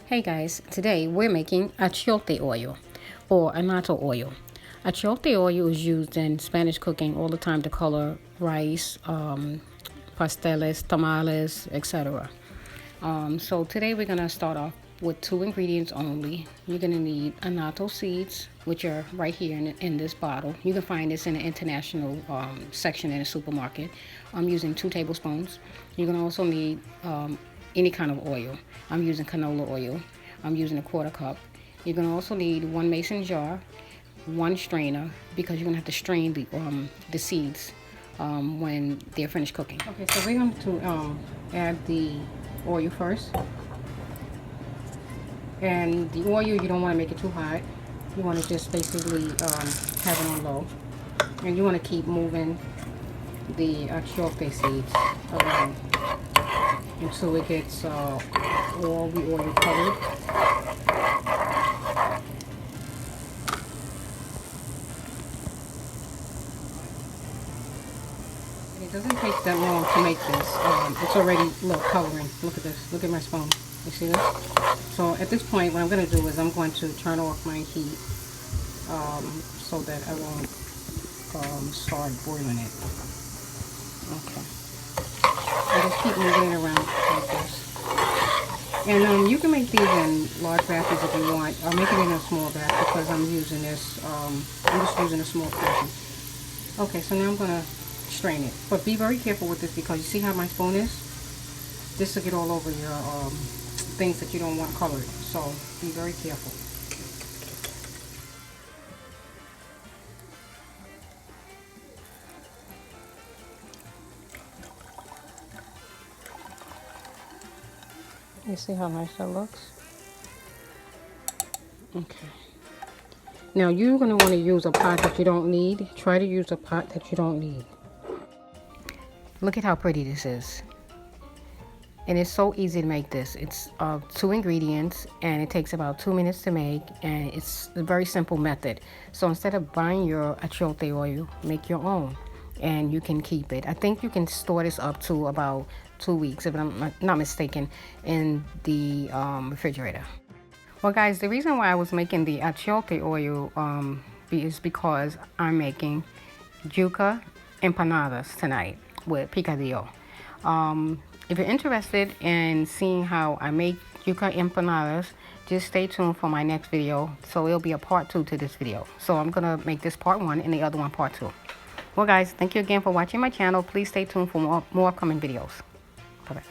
Hey guys, today we're making achiote oil or annatto oil. Achiote oil is used in Spanish cooking all the time to color rice, pasteles, tamales, etc. So today we're gonna start off with two ingredients only. You're gonna need annatto seeds, which are right here in this bottle. You can find this in the international section in the supermarket. I'm using 2 tablespoons. You're gonna also need any kind of oil. I'm using canola oil. I'm using a 1/4 cup. You're gonna also need 1 mason jar, 1 strainer, because you're gonna have to strain the seeds when they're finished cooking. Okay, so we're going to add the oil first. And the oil, you don't want to make it too hot. You want to just basically have it on low. And you want to keep moving the achiote seeds around until it gets all the oil covered. It doesn't take that long to make this. It's already coloring. Look at this. Look at my spoon. You see this? So at this point, what I'm going to do is I'm going to turn off my heat so that I won't start boiling it. Okay. And just keep moving it around like this. And you can make these in large batches if you want. I'll make it in a small batch because I'm using this. I'm just using a small portion. Okay, so now I'm going to strain it. But be very careful with this because you see how my spoon is? This will get all over your things that you don't want colored. So be very careful. You see how nice that looks? Okay. Now you're going to want to use a pot that you don't need. Try to use a pot that you don't need. Look at how pretty this is. And it's so easy to make this. It's 2 ingredients and it takes about 2 minutes to make, and it's a very simple method. So instead of buying your achiote oil, make your own and you can keep it. I think you can store this up to about 2 weeks, if I'm not mistaken, in the refrigerator. Well guys, the reason why I was making the achiote oil is because I'm making yuca empanadas tonight with picadillo. If you're interested in seeing how I make yuca empanadas, just stay tuned for my next video. So it'll be a part 2 to this video. So I'm gonna make this part 1 and the other one part 2. Well guys, thank you again for watching my channel. Please stay tuned for more upcoming videos. Bye bye.